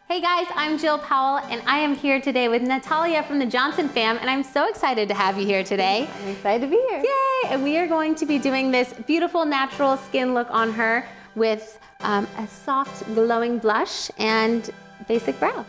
Hey guys, I'm Jill Powell and I am here today with Natalia from the Johnson fam, and I'm so excited to have you here today. I'm excited to be here. Yay! And we are going to be doing this beautiful natural skin look on her with a soft glowing blush and basic brow.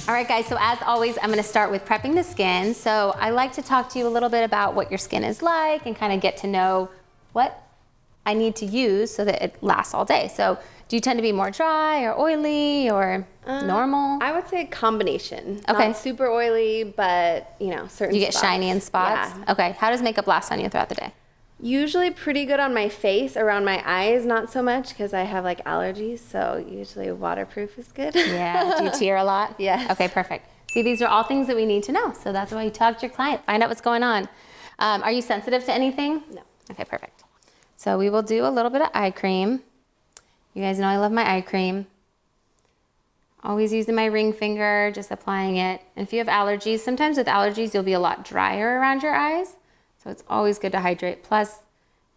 All right guys, so as always, I'm gonna start with prepping the skin. So I like to talk to you a little bit about what your skin is like and kind of get to know what I need to use so that it lasts all day. So do you tend to be more dry or oily or normal? I would say a combination. Okay. Not super oily, but certain You get spots. shiny in spots? Yeah. Okay, how does makeup last on you throughout the day? Usually pretty good on my face, around my eyes, not so much because I have like allergies, so usually waterproof is good. Yeah, do you tear a lot? Yes. Okay, perfect. See, these are all things that we need to know. So that's why you talk to your client, find out what's going on. Are you sensitive to anything? No. Okay, perfect. So we will do a little bit of eye cream. You guys know I love my eye cream. Always using my ring finger, just applying it. And if you have allergies, sometimes with allergies, you'll be a lot drier around your eyes. So it's always good to hydrate. Plus,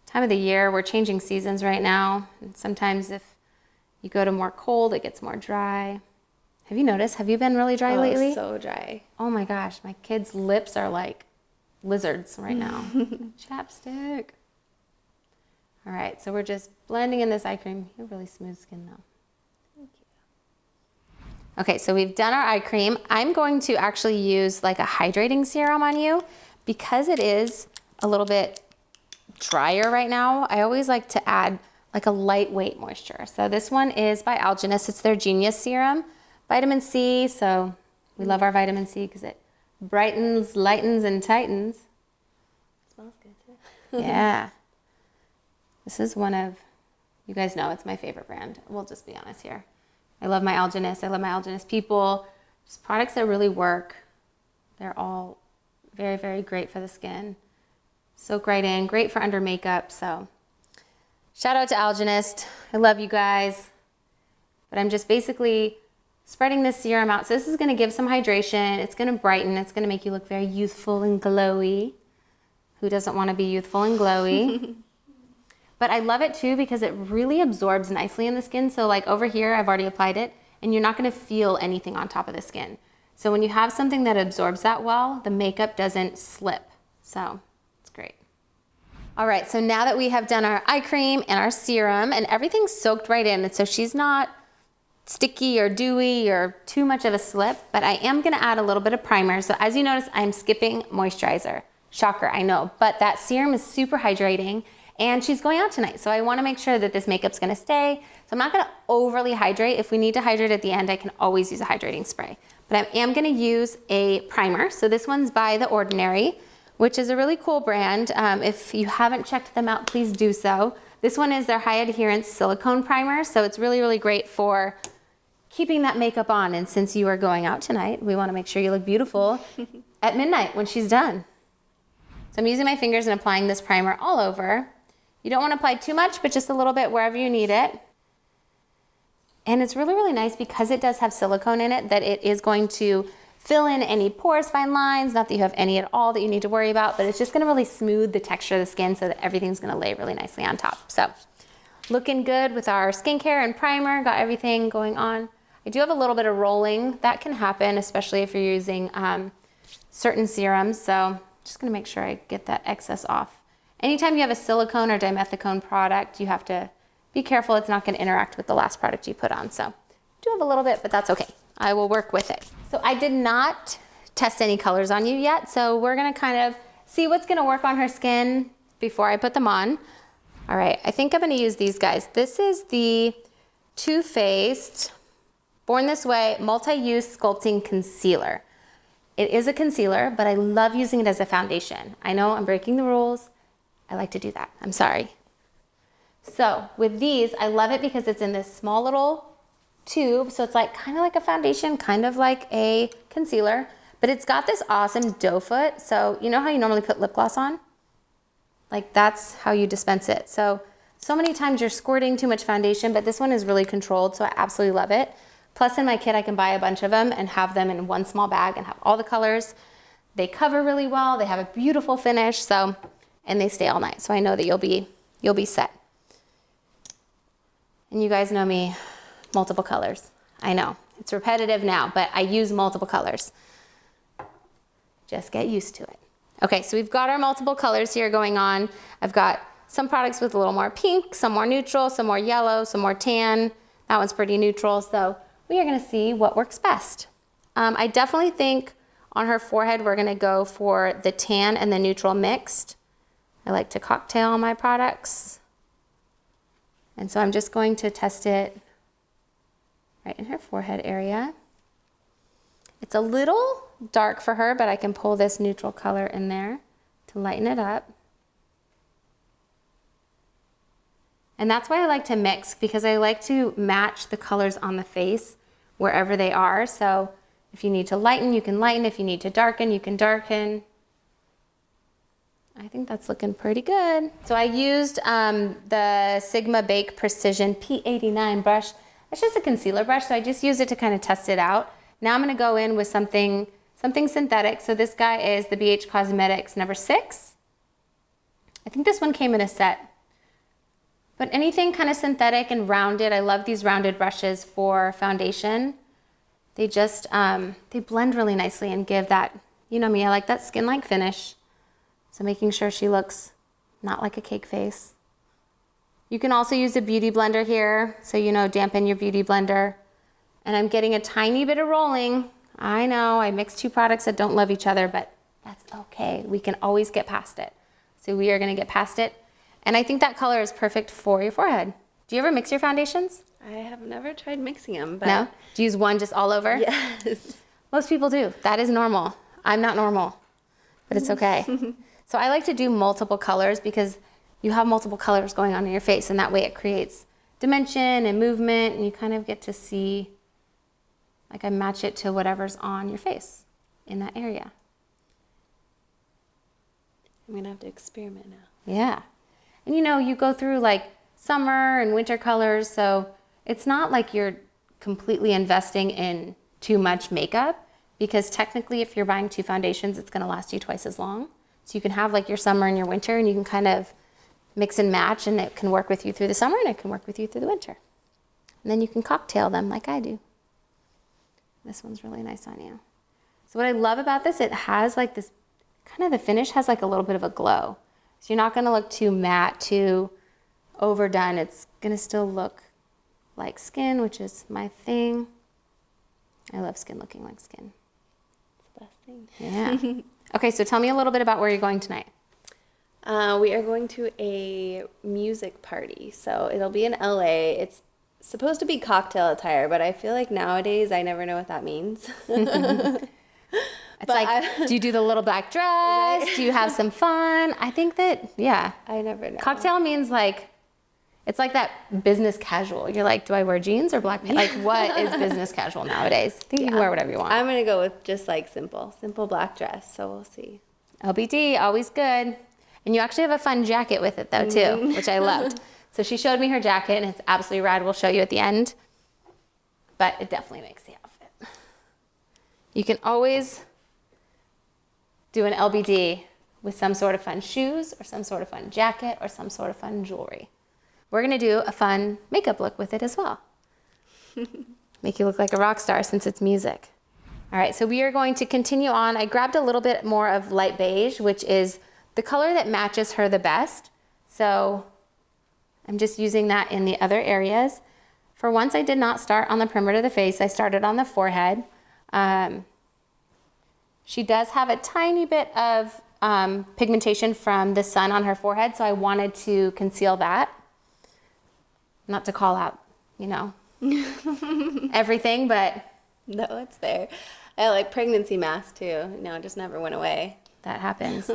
time of the year, we're changing seasons right now. And sometimes if you go to more cold, it gets more dry. Have you noticed? Have you been really dry lately? So dry. Oh my gosh, my kids' lips are like lizards right now. Chapstick. All right, so we're just blending in this eye cream. You have really smooth skin though. Thank you. Okay, so we've done our eye cream. I'm going to actually use like a hydrating serum on you because it is a little bit drier right now. I always like to add like a lightweight moisture. So this one is by Algenist. It's their Genius Serum. Vitamin C, so we love our vitamin C because it brightens, lightens, and tightens. Smells good too. Yeah. This is one of, you guys know it's my favorite brand. We'll just be honest here. I love my Algenist. I love my Algenist people. Just products that really work. They're all very, very great for the skin. Soak right in, great for under makeup. So shout out to Algenist. I love you guys. But I'm just basically spreading this serum out. So this is gonna give some hydration. It's gonna brighten. It's gonna make you look very youthful and glowy. Who doesn't wanna be youthful and glowy? But I love it too because it really absorbs nicely in the skin. So like over here, I've already applied it and you're not gonna feel anything on top of the skin. So when you have something that absorbs that well, the makeup doesn't slip. So it's great. All right, so now that we have done our eye cream and our serum and everything's soaked right in, and so she's not sticky or dewy or too much of a slip, but I am gonna add a little bit of primer. So as you notice, I'm skipping moisturizer. Shocker, I know, but that serum is super hydrating and she's going out tonight. So I wanna make sure that this makeup's gonna stay. So I'm not gonna overly hydrate. If we need to hydrate at the end, I can always use a hydrating spray. But I am gonna use a primer. So this one's by The Ordinary, which is a really cool brand. If you haven't checked them out, please do so. This one is their high adherence silicone primer. So it's really, really great for keeping that makeup on. And since you are going out tonight, we wanna make sure you look beautiful at midnight when she's done. So I'm using my fingers and applying this primer all over. You don't wanna apply too much, but just a little bit wherever you need it. And it's really, really nice because it does have silicone in it that it is going to fill in any pores, fine lines, not that you have any at all that you need to worry about, but it's just gonna really smooth the texture of the skin so that everything's gonna lay really nicely on top. So looking good with our skincare and primer, got everything going on. I do have a little bit of rolling. That can happen, especially if you're using certain serums. So just gonna make sure I get that excess off. Anytime you have a silicone or dimethicone product, you have to be careful it's not gonna interact with the last product you put on. So I do have a little bit, but that's okay. I will work with it. So I did not test any colors on you yet. So we're gonna kind of see what's gonna work on her skin before I put them on. All right, I think I'm gonna use these guys. This is the Too Faced Born This Way Multi-Use Sculpting Concealer. It is a concealer, but I love using it as a foundation. I know I'm breaking the rules. I like to do that, I'm sorry. So with these, I love it because it's in this small little tube. So it's like kind of like a foundation, kind of like a concealer, but it's got this awesome doe foot. So you know how you normally put lip gloss on? Like that's how you dispense it. So many times you're squirting too much foundation, but this one is really controlled. So I absolutely love it. Plus in my kit, I can buy a bunch of them and have them in one small bag and have all the colors. They cover really well. They have a beautiful finish. So, and they stay all night. So I know that you'll be set. And you guys know me, multiple colors. I know it's repetitive now, but I use multiple colors. Just get used to it. Okay, so we've got our multiple colors here going on. I've got some products with a little more pink, some more neutral, some more yellow, some more tan. That one's pretty neutral. So we are gonna see what works best. I definitely think on her forehead, we're gonna go for the tan and the neutral mixed. I like to cocktail on my products. And so I'm just going to test it right in her forehead area. It's a little dark for her, but I can pull this neutral color in there to lighten it up. And that's why I like to mix, because I like to match the colors on the face wherever they are. So if you need to lighten, you can lighten. If you need to darken, you can darken. I think that's looking pretty good. So I used the Sigma Bake Precision P89 brush. It's just a concealer brush, so I just used it to kind of test it out. Now I'm gonna go in with something synthetic. So this guy is the BH Cosmetics number 6. I think this one came in a set. But anything kind of synthetic and rounded, I love these rounded brushes for foundation. They just, they blend really nicely and give that, you know me, I like that skin-like finish. So making sure she looks not like a cake face. You can also use a beauty blender here, so you know, dampen your beauty blender. And I'm getting a tiny bit of rolling. I know, I mixed 2 products that don't love each other, but that's okay. We can always get past it. So we are gonna get past it. And I think that color is perfect for your forehead. Do you ever mix your foundations? I have never tried mixing them, but... No? Do you use one just all over? Yes. Most people do. That is normal. I'm not normal, but it's okay. So I like to do multiple colors because you have multiple colors going on in your face, and that way it creates dimension and movement, and you kind of get to see, like I match it to whatever's on your face in that area. I'm gonna have to experiment now. Yeah. And you know, you go through like summer and winter colors, so it's not like you're completely investing in too much makeup, because technically if you're buying 2 foundations, it's gonna last you twice as long. So you can have like your summer and your winter, and you can kind of mix and match, and it can work with you through the summer and it can work with you through the winter. And then you can cocktail them like I do. This one's really nice on you. So what I love about this, it has like this, kind of the finish has like a little bit of a glow. So you're not gonna look too matte, too overdone. It's gonna still look like skin, which is my thing. I love skin looking like skin. It's the best thing. Yeah. Okay, so tell me a little bit about where you're going tonight. We are going to a music party, so it'll be in LA. It's supposed to be cocktail attire, but I feel like nowadays I never know what that means. It's like, do you do the little black dress? Right? Do you have some fun? I think that, yeah. I never know. Cocktail means like, it's like that business casual. You're like, do I wear jeans or black pants? Like, what is business casual nowadays? I think you can wear whatever you want. I'm going to go with just like simple black dress, so we'll see. LBD, always good. And you actually have a fun jacket with it though too, which I loved. So she showed me her jacket, and it's absolutely rad. We'll show you at the end. But it definitely makes the outfit. You can always do an LBD with some sort of fun shoes or some sort of fun jacket or some sort of fun jewelry. We're gonna do a fun makeup look with it as well. Make you look like a rock star since it's music. All right, so we are going to continue on. I grabbed a little bit more of light beige, which is the color that matches her the best. So I'm just using that in the other areas. For once, I did not start on the perimeter of the face. I started on the forehead. She does have a tiny bit of pigmentation from the sun on her forehead, so I wanted to conceal that. Not to call out, you know, everything, but... No, it's there. I like pregnancy mask too. No, it just never went away. That happens.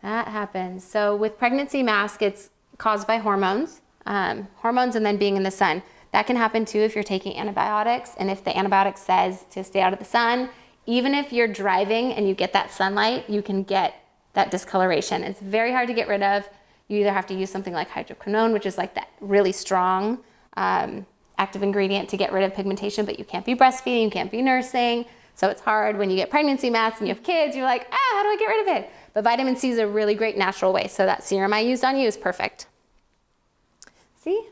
That happens. So with pregnancy mask, it's caused by hormones, hormones and then being in the sun. That can happen too if you're taking antibiotics, and if the antibiotic says to stay out of the sun, even if you're driving and you get that sunlight, you can get that discoloration. It's very hard to get rid of. You either have to use something like hydroquinone, which is like that really strong active ingredient to get rid of pigmentation, but you can't be breastfeeding, you can't be nursing. So it's hard when you get pregnancy mats and you have kids, you're like, how do I get rid of it? But vitamin C is a really great natural way. So that serum I used on you is perfect. See,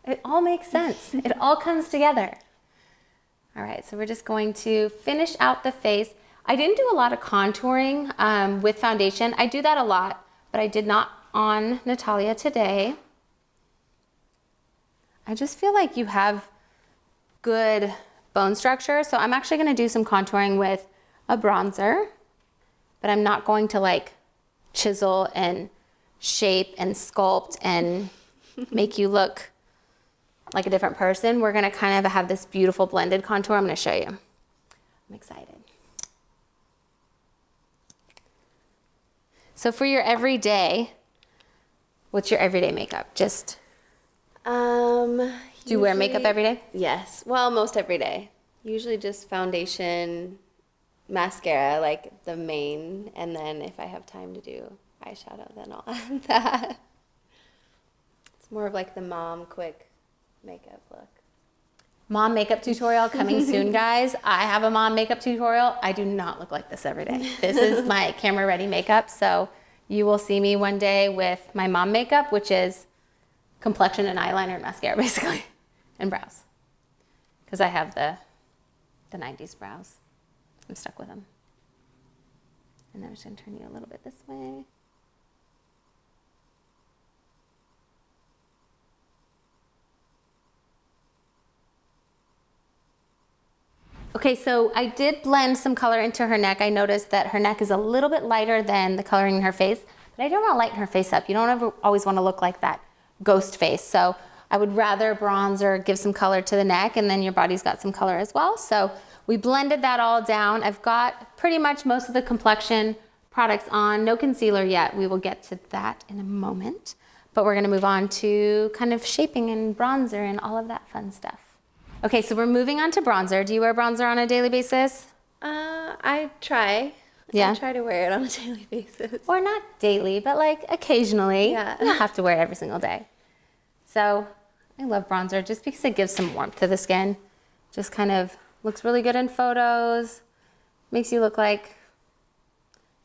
it all makes sense. It all comes together. All right, so we're just going to finish out the face. I didn't do a lot of contouring with foundation. I do that a lot, but I did not on Natalia today. I just feel like you have good bone structure. So I'm actually gonna do some contouring with a bronzer, but I'm not going to like chisel and shape and sculpt and make you look like a different person. We're gonna kind of have this beautiful blended contour. I'm gonna show you. I'm excited. So for your everyday, what's your everyday makeup? Just do you wear makeup every day? Yes. Well, most every day. Usually just foundation, mascara, like the main, and then if I have time to do eyeshadow, then I'll add that. It's more of like the mom quick makeup look. Mom makeup tutorial coming soon, guys. I have a mom makeup tutorial. I do not look like this every day. This is my camera ready makeup. So you will see me one day with my mom makeup, which is complexion and eyeliner and mascara basically, and brows. Because I have the 90s brows. I'm stuck with them. And then I'm just gonna turn you a little bit this way. Okay, so I did blend some color into her neck. I noticed that her neck is a little bit lighter than the coloring in her face, but I don't want to lighten her face up. You don't ever always want to look like that ghost face. So I would rather bronze or give some color to the neck, and then your body's got some color as well. So we blended that all down. I've got pretty much most of the complexion products on. No concealer yet. We will get to that in a moment. But we're gonna move on to kind of shaping and bronzer and all of that fun stuff. Okay, so we're moving on to bronzer. Do you wear bronzer on a daily basis? I try. Yeah. I try to wear it on a daily basis. Or not daily, but like occasionally. Yeah. You don't have to wear it every single day. So I love bronzer just because it gives some warmth to the skin. Just kind of looks really good in photos. Makes you look like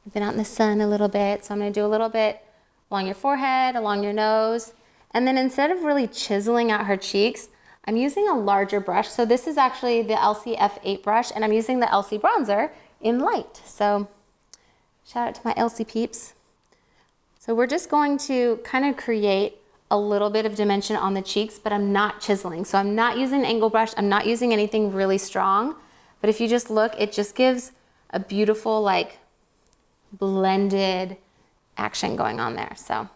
you've been out in the sun a little bit. So I'm gonna do a little bit along your forehead, along your nose. And then instead of really chiseling out her cheeks, I'm using a larger brush. So this is actually the Elcie F8 brush, and I'm using the Elcie bronzer in light. So shout out to my Elcie peeps. So we're just going to kind of create a little bit of dimension on the cheeks, but I'm not chiseling. So I'm not using an angle brush. I'm not using anything really strong. But if you just look, it just gives a beautiful, like, blended action going on there. So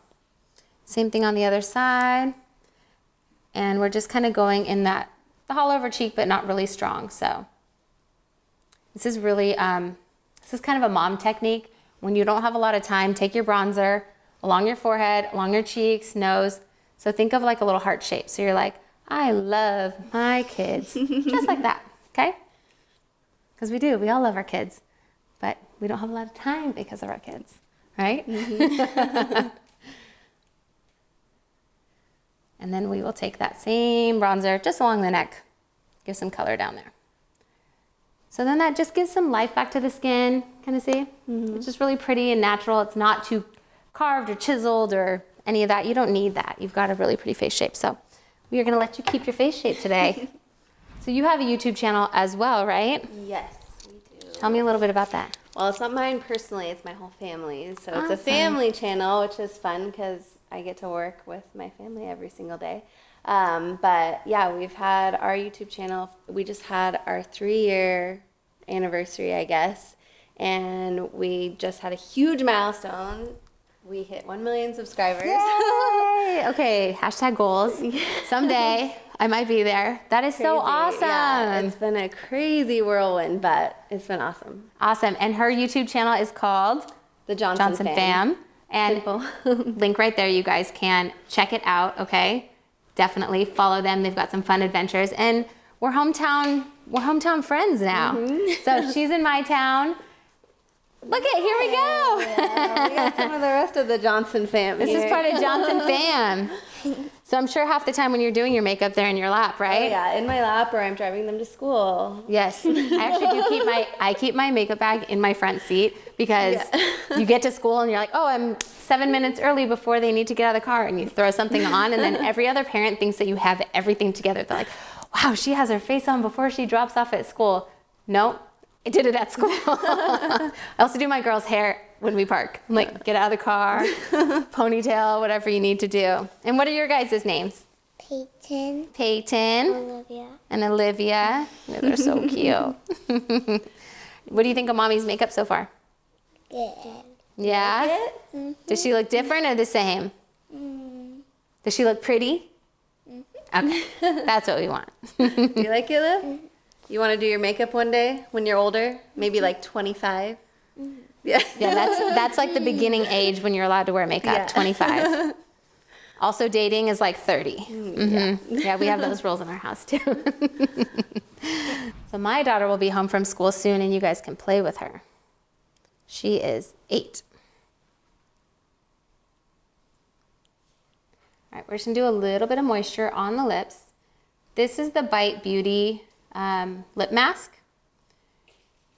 same thing on the other side. And we're just kind of going in that, the hollow of her cheek, but not really strong. So this is really, this is kind of a mom technique. When you don't have a lot of time, take your bronzer along your forehead, along your cheeks, nose. So think of like a little heart shape. So you're like, I love my kids. Just like that, okay? Because we do, we all love our kids, but we don't have a lot of time because of our kids, right? Mm-hmm. And then we will take that same bronzer just along the neck, give some color down there. So then that just gives some life back to the skin, kind of see? Mm-hmm. It's just really pretty and natural. It's not too carved or chiseled or any of that. You don't need that. You've got a really pretty face shape. So we are gonna let you keep your face shape today. So you have a YouTube channel as well, right? Yes, we do. Tell me a little bit about that. Well, it's not mine personally, it's my whole family. So it's a family channel, which is fun because I get to work with my family every single day. But yeah, we've had our YouTube channel. We just had our 3-year anniversary, I guess. And we just had a huge milestone. We hit 1 million subscribers. Yay! Okay, hashtag goals. Someday I might be there. That is so awesome. Yeah, it's been a crazy whirlwind, but it's been awesome. Awesome. And her YouTube channel is called? The Johnson Fam. And link right there. You guys can check it out, okay? Definitely follow them. They've got some fun adventures. And we're hometown friends now. So she's in my town. Look at, here we go. Yeah, we got some of the rest of the Johnson fam This here. is part of Johnson fam. So I'm sure half the time when you're doing your makeup, they're in your lap, right? Oh, yeah, in my lap, or I'm driving them to school. Yes, I actually do keep my makeup bag in my front seat because you get to school and you're like, oh, I'm 7 minutes early before they need to get out of the car, and you throw something on, and then every other parent thinks that you have everything together. They're like, wow, she has her face on before she drops off at school. No, I did it at school. I also do my girls' hair when we park. I'm like, get out of the car, ponytail, whatever you need to do. And what are your guys' names? Peyton. Olivia. And Olivia. Oh, they're so cute. What do you think of Mommy's makeup so far? Good. Yeah? Does she look different or the same? Does she look pretty? Okay, that's what we want. Do you like it, Liv? You want to do your makeup one day when you're older? Maybe like 25? Yeah. Yeah, that's like the beginning age when you're allowed to wear makeup, Yeah. 25. Also, dating is like 30. Yeah, we have those rules in our house too. So my daughter will be home from school soon, and you guys can play with her. She is 8. All right, we're just gonna do a little bit of moisture on the lips. This is the Bite Beauty lip mask.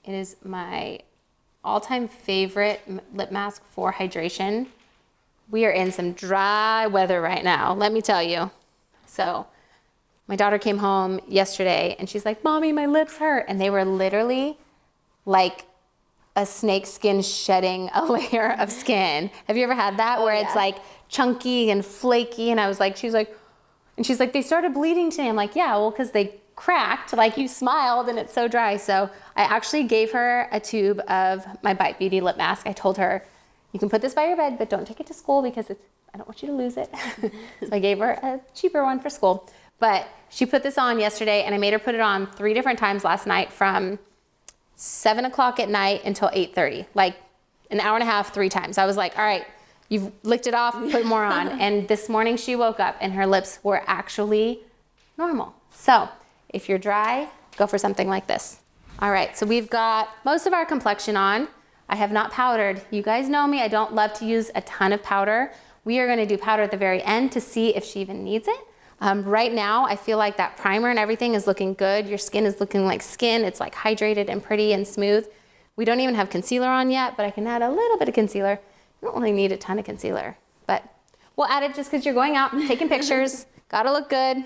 It is my all-time favorite lip mask for hydration. We are in some dry weather right now, let me tell you. So my daughter came home yesterday and she's like, Mommy, my lips hurt. And they were literally like a snake skin shedding a layer of skin. Have you ever had that where it's like chunky and flaky? And I was like, she's like, they started bleeding today. I'm like, yeah, well, because they cracked, like you smiled and it's so dry. So I actually gave her a tube of my Bite Beauty lip mask. I told her, you can put this by your bed, but don't take it to school because I don't want you to lose it. So I gave her a cheaper one for school. But she put this on yesterday, and I made her put it on 3 different times last night from 7 o'clock at night until 8:30, like an hour and a half, 3 times. I was like, all right, you've licked it off, put more on. And this morning she woke up and her lips were actually normal. So if you're dry, go for something like this. All right, so we've got most of our complexion on. I have not powdered. You guys know me, I don't love to use a ton of powder. We are gonna do powder at the very end to see if she even needs it. Right now, I feel like that primer and everything is looking good. Your skin is looking like skin. It's like hydrated and pretty and smooth. We don't even have concealer on yet, but I can add a little bit of concealer. You don't really need a ton of concealer, but we'll add it just because you're going out, taking pictures. Gotta look good.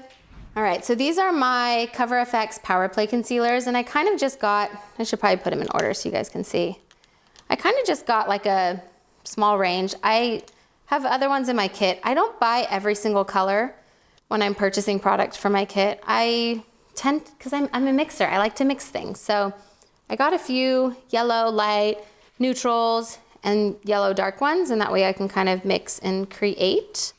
All right, so these are my Cover FX Power Play concealers, and I kind of just got, I should probably put them in order so you guys can see. I kind of just got like a small range. I have other ones in my kit. I don't buy every single color when I'm purchasing product for my kit. I tend, because I'm a mixer, I like to mix things. So I got a few yellow light, neutrals, and yellow dark ones, and that way I can kind of mix and create.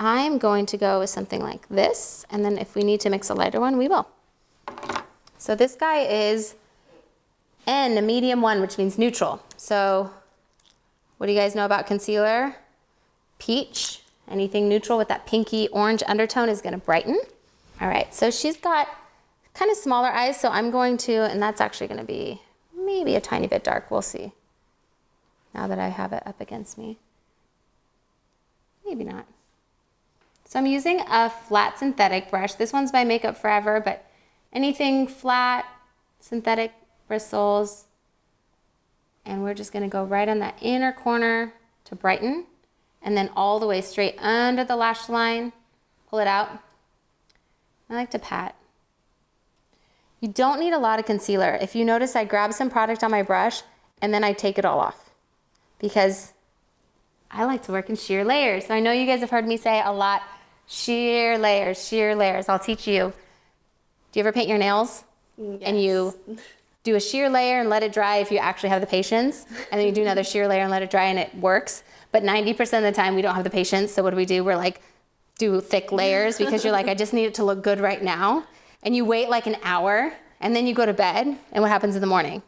I'm going to go with something like this, and then if we need to mix a lighter one, we will. So this guy is N, a medium 1, which means neutral. So what do you guys know about concealer? Peach. Anything neutral with that pinky orange undertone is gonna brighten. All right, so she's got kind of smaller eyes, so I'm going to, and that's actually gonna be maybe a tiny bit dark, we'll see. Now that I have it up against me. Maybe not. So I'm using a flat synthetic brush. This one's by Makeup Forever, but anything flat, synthetic bristles, and we're just gonna go right on that inner corner to brighten, and then all the way straight under the lash line, pull it out. I like to pat. You don't need a lot of concealer. If you notice, I grab some product on my brush and then I take it all off because I like to work in sheer layers. So I know you guys have heard me say a lot, sheer layers, sheer layers. I'll teach you. Do you ever paint your nails? Yes. And you do a sheer layer and let it dry if you actually have the patience, and then you do another sheer layer and let it dry and it works. But 90% of the time we don't have the patience, so what do? We're like, do thick layers because you're like, I just need it to look good right now. And you wait like an hour and then you go to bed, and what happens in the morning?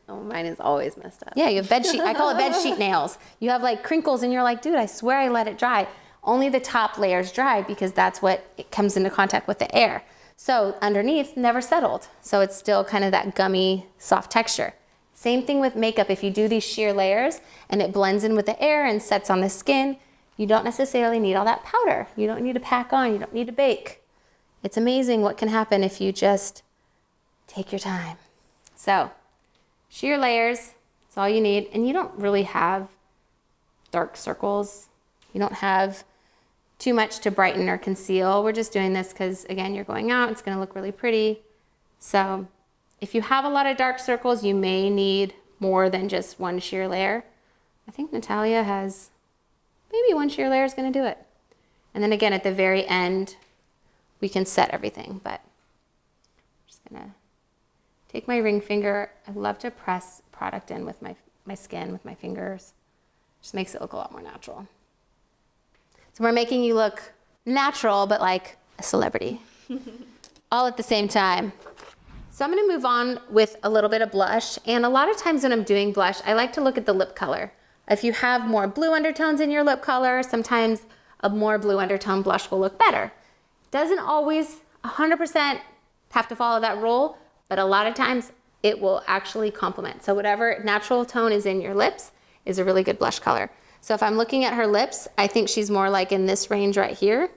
Oh, mine is always messed up. Yeah, you have bed sheet. I call it bed sheet nails. You have like crinkles and you're like, dude, I swear I let it dry. Only the top layers dry because that's what it comes into contact with the air. So underneath never settled. So it's still kind of that gummy, soft texture. Same thing with makeup. If you do these sheer layers and it blends in with the air and sets on the skin, you don't necessarily need all that powder. You don't need to pack on. You don't need to bake. It's amazing what can happen if you just take your time. So sheer layers, that's all you need. And you don't really have dark circles. You don't have too much to brighten or conceal. We're just doing this because, again, you're going out. It's going to look really pretty. So if you have a lot of dark circles, you may need more than just one sheer layer. I think Natalia has maybe one sheer layer is going to do it. And then again, at the very end, we can set everything. But I'm just going to take my ring finger. I love to press product in with my skin, with my fingers. Just makes it look a lot more natural. So we're making you look natural, but like a celebrity, all at the same time. So I'm gonna move on with a little bit of blush. And a lot of times when I'm doing blush, I like to look at the lip color. If you have more blue undertones in your lip color, sometimes a more blue undertone blush will look better. Doesn't always 100% have to follow that rule, but a lot of times it will actually complement. So whatever natural tone is in your lips is a really good blush color. So if I'm looking at her lips, I think she's more like in this range right here.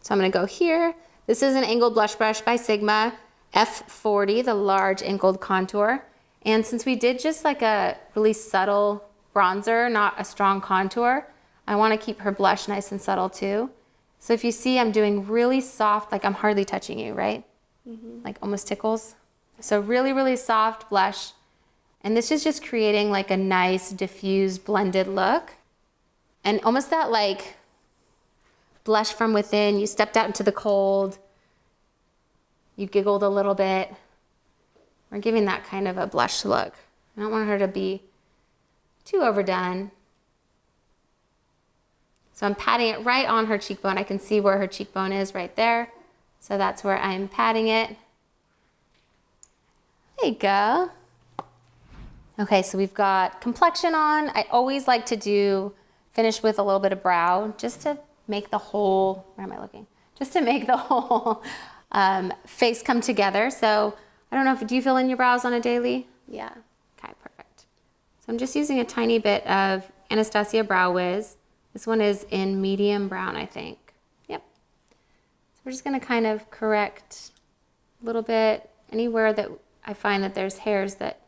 So I'm gonna go here. This is an angled blush brush by Sigma, F40, the large angled contour. And since we did just like a really subtle bronzer, not a strong contour, I wanna keep her blush nice and subtle too. So if you see, I'm doing really soft, like I'm hardly touching you, right? Mm-hmm. Like almost tickles. So really, really soft blush. And this is just creating like a nice diffused blended look. And almost that like blush from within, you stepped out into the cold, you giggled a little bit. We're giving that kind of a blush look. I don't want her to be too overdone. So I'm patting it right on her cheekbone. I can see where her cheekbone is right there. So that's where I'm patting it. There you go. Okay, so we've got complexion on. I always like to finish with a little bit of brow just to make the whole, where am I looking? Just to make the whole face come together. So I don't know, do you fill in your brows on a daily? Yeah. Okay, perfect. So I'm just using a tiny bit of Anastasia Brow Wiz. This one is in medium brown, I think. Yep. So we're just gonna kind of correct a little bit anywhere that I find that there's hairs that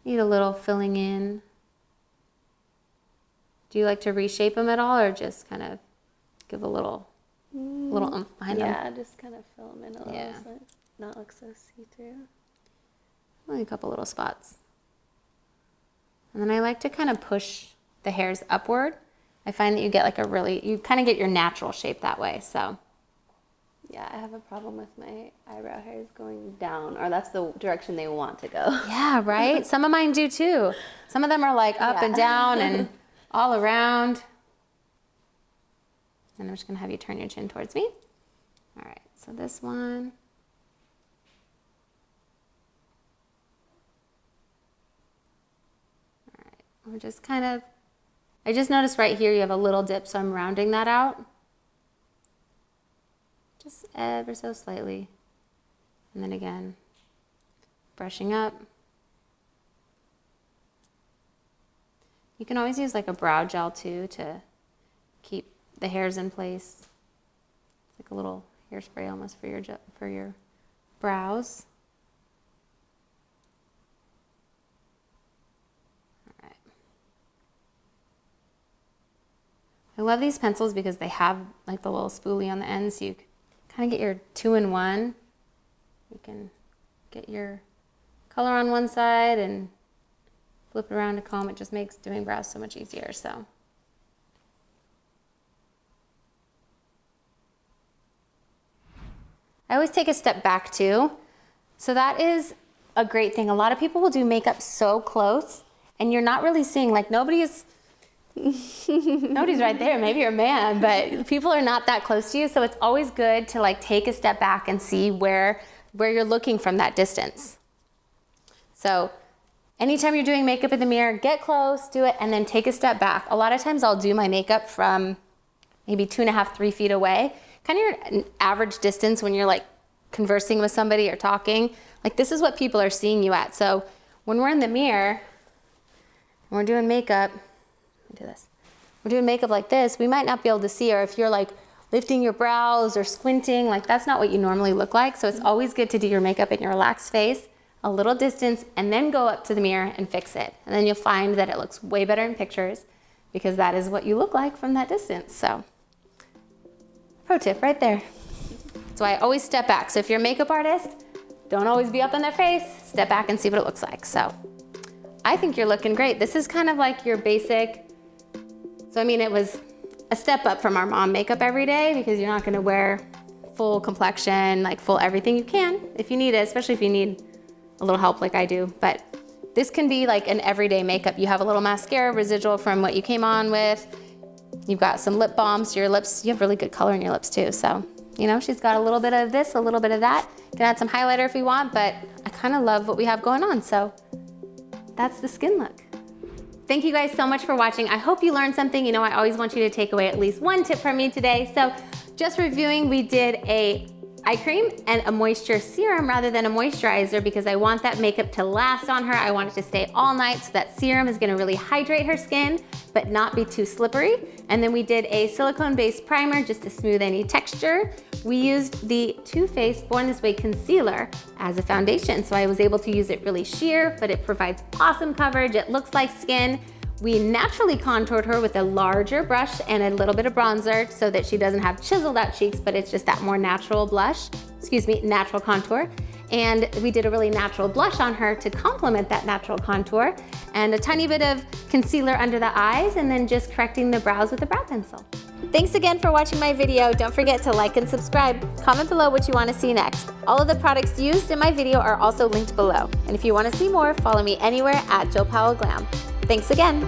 need a little filling in. Do you like to reshape them at all, or just kind of give a little oomph behind them? Yeah, just kind of fill them in a little, so it not look so see-through. Only a couple little spots. And then I like to kind of push the hairs upward. I find that you get like you kind of get your natural shape that way, so. Yeah, I have a problem with my eyebrow hairs going down, or that's the direction they want to go. Yeah, right? Some of mine do too. Some of them are like up and down and all around. And I'm just gonna have you turn your chin towards me. All right, so this one. All right, we're just kind of, I just noticed right here you have a little dip, so I'm rounding that out. Just ever so slightly. And then again, brushing up. You can always use like a brow gel too to keep the hairs in place. Like a little hairspray almost for your brows. All right. I love these pencils because they have like the little spoolie on the end, so you kind of get your 2-in-1. You can get your color on one side and flip it around to comb. It just makes doing brows so much easier. So I always take a step back too. So that is a great thing. A lot of people will do makeup so close and you're not really seeing, like nobody's right there, maybe you're a man, but people are not that close to you. So it's always good to like take a step back and see where you're looking from that distance. So Anytime you're doing makeup in the mirror, get close, do it, and then take a step back. A lot of times I'll do my makeup from maybe 2.5, 3 feet away. Kind of your average distance when you're like conversing with somebody or talking. Like this is what people are seeing you at. So when we're in the mirror, and we're doing makeup, let me do this. We're doing makeup like this, we might not be able to see, or if you're like lifting your brows or squinting, like that's not what you normally look like. So it's always good to do your makeup in your relaxed face, a little distance, and then go up to the mirror and fix it. And then you'll find that it looks way better in pictures because that is what you look like from that distance. So pro tip right there. That's why I always step back. So if you're a makeup artist, don't always be up in their face, step back and see what it looks like. So I think you're looking great. This is kind of like your basic, so I mean, it was a step up from our mom makeup every day because you're not gonna wear full complexion, like full everything. You can if you need it, especially if you need a little help like I do. But this can be like an everyday makeup. You have a little mascara residual from what you came on with. You've got some lip balms to your lips. You have really good color in your lips too. So, you know, she's got a little bit of this, a little bit of that. You can add some highlighter if you want, but I kind of love what we have going on. So that's the skin look. Thank you guys so much for watching. I hope you learned something. You know, I always want you to take away at least one tip from me today. So just reviewing, we did a eye cream and a moisture serum rather than a moisturizer because I want that makeup to last on her. I want it to stay all night, so that serum is gonna really hydrate her skin but not be too slippery. And then we did a silicone-based primer just to smooth any texture. We used the Too Faced Born This Way concealer as a foundation, so I was able to use it really sheer, but it provides awesome coverage. It looks like skin. We naturally contoured her with a larger brush and a little bit of bronzer so that she doesn't have chiseled out cheeks, but it's just that more natural blush, natural contour. And we did a really natural blush on her to complement that natural contour, and a tiny bit of concealer under the eyes, and then just correcting the brows with a brow pencil. Thanks again for watching my video. Don't forget to like and subscribe. Comment below what you want to see next. All of the products used in my video are also linked below. And if you want to see more, follow me anywhere at Jill Powell Glam. Thanks again.